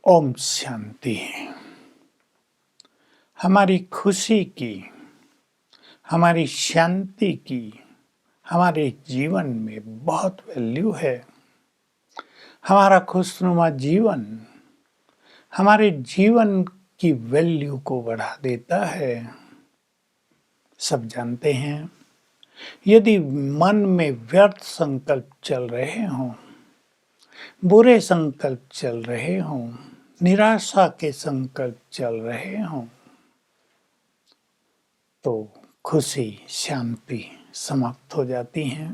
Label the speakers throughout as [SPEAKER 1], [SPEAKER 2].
[SPEAKER 1] ओम शांति। हमारी खुशी की, हमारी शांति की हमारे जीवन में बहुत वैल्यू है। हमारा खुशनुमा जीवन हमारे जीवन की वैल्यू को बढ़ा देता है। सब जानते हैं, यदि मन में व्यर्थ संकल्प चल रहे हों, बुरे संकल्प चल रहे हों, निराशा के संकल्प चल रहे हों, तो खुशी शांति समाप्त हो जाती हैं।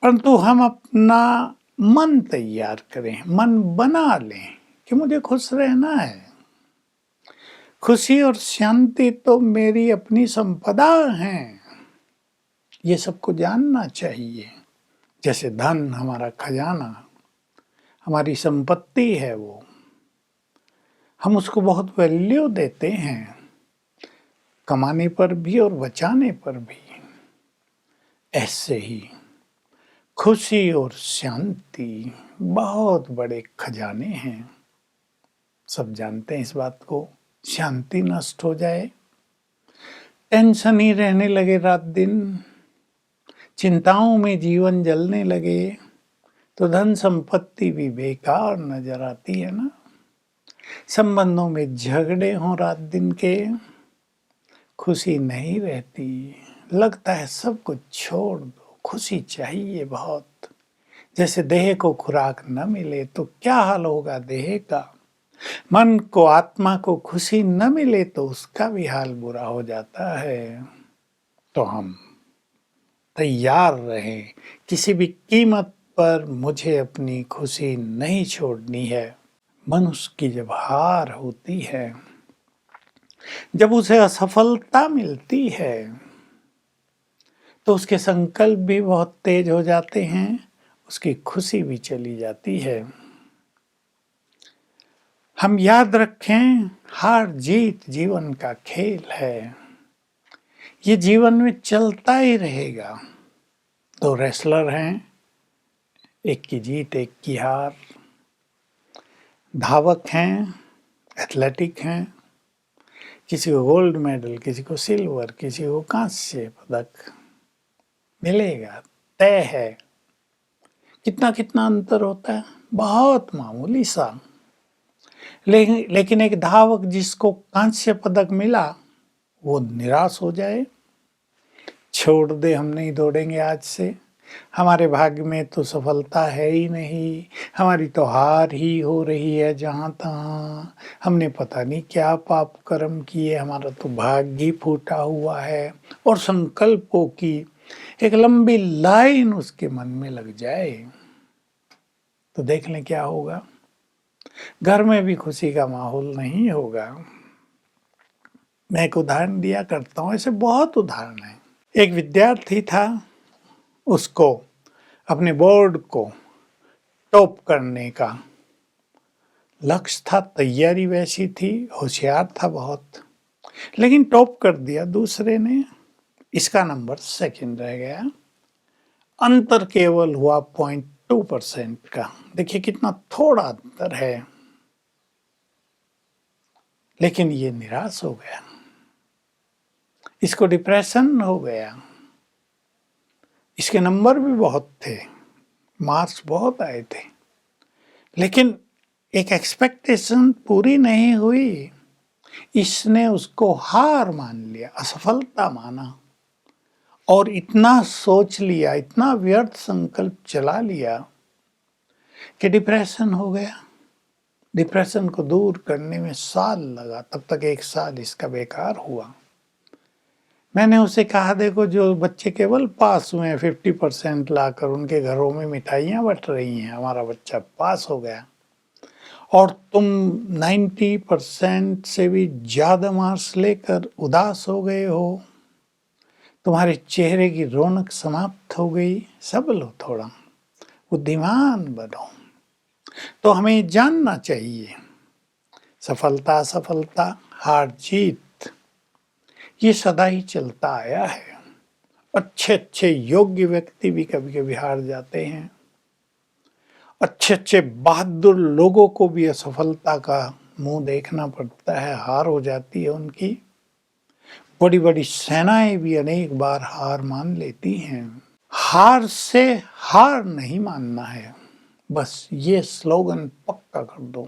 [SPEAKER 1] परंतु हम अपना मन तैयार करें, मन बना लें कि मुझे खुश रहना है। खुशी और शांति तो मेरी अपनी संपदा है, ये सबको जानना चाहिए। जैसे धन हमारा खजाना, हमारी संपत्ति है, वो हम उसको बहुत वैल्यू देते हैं, कमाने पर भी और बचाने पर भी। ऐसे ही खुशी और शांति बहुत बड़े खजाने हैं। सब जानते हैं इस बात को। शांति नष्ट हो जाए, टेंशन ही रहने लगे रात दिन, चिंताओं में जीवन जलने लगे, तो धन संपत्ति भी बेकार नजर आती है ना। संबंधों में झगड़े हों रात दिन के, खुशी नहीं रहती, लगता है सब कुछ छोड़ दो, खुशी चाहिए बहुत। जैसे देह को खुराक न मिले तो क्या हाल होगा देह का, मन को आत्मा को खुशी न मिले तो उसका भी हाल बुरा हो जाता है। तो हम तैयार रहें, किसी भी कीमत पर मुझे अपनी खुशी नहीं छोड़नी है। मनुष्य की जब हार होती है, जब उसे असफलता मिलती है, तो उसके संकल्प भी बहुत तेज हो जाते हैं, उसकी खुशी भी चली जाती है। हम याद रखें, हार जीत जीवन का खेल है, ये जीवन में चलता ही रहेगा। दो रेसलर हैं, एक की जीत एक की हार। धावक हैं, एथलेटिक हैं, किसी को गोल्ड मेडल, किसी को सिल्वर, किसी को कांस्य पदक मिलेगा, तय है। कितना कितना अंतर होता है, बहुत मामूली सा। लेकिन एक धावक जिसको कांस्य पदक मिला, वो निराश हो जाए, छोड़ दे, हम नहीं दौड़ेंगे आज से, हमारे भाग्य में तो सफलता है ही नहीं, हमारी तो हार ही हो रही है जहाँ तहाँ, हमने पता नहीं क्या पाप कर्म किए, हमारा तो भाग्य ही फूटा हुआ है। और संकल्पों की एक लंबी लाइन उसके मन में लग जाए, तो देख लें क्या होगा। घर में भी खुशी का माहौल नहीं होगा। मैं एक उदाहरण दिया करता हूँ, ऐसे बहुत उदाहरण हैं। एक विद्यार्थी था, उसको अपने बोर्ड को टॉप करने का लक्ष्य था, तैयारी वैसी थी, होशियार था बहुत, लेकिन टॉप कर दिया दूसरे ने, इसका नंबर सेकंड रह गया। अंतर केवल हुआ 0.2% का। देखिए कितना थोड़ा अंतर है, लेकिन ये निराश हो गया, इसको डिप्रेशन हो गया। इसके नंबर भी बहुत थे, मार्क्स बहुत आए थे, लेकिन एक एक्सपेक्टेशन पूरी नहीं हुई। इसने उसको हार मान लिया, असफलता माना, और इतना सोच लिया, इतना व्यर्थ संकल्प चला लिया कि डिप्रेशन हो गया। डिप्रेशन को दूर करने में साल लगा, तब तक 1 साल इसका बेकार हुआ। मैंने उसे कहा, देखो जो बच्चे केवल पास हुए हैं 50% लाकर, उनके घरों में मिठाइयाँ बट रही हैं, हमारा बच्चा पास हो गया, और तुम 90% से भी ज़्यादा मार्क्स लेकर उदास हो गए हो, तुम्हारे चेहरे की रौनक समाप्त हो गई। सब लो, थोड़ा बुद्धिमान बनो। तो हमें जानना चाहिए, सफलता असफलता, हार जीत, ये सदा ही चलता आया है। अच्छे अच्छे योग्य व्यक्ति भी कभी कभी हार जाते हैं, अच्छे अच्छे बहादुर लोगों को भी असफलता का मुंह देखना पड़ता है, हार हो जाती है उनकी। बड़ी बड़ी सेनाएं भी अनेक बार हार मान लेती हैं। हार से हार नहीं मानना है, बस ये स्लोगन पक्का कर दो।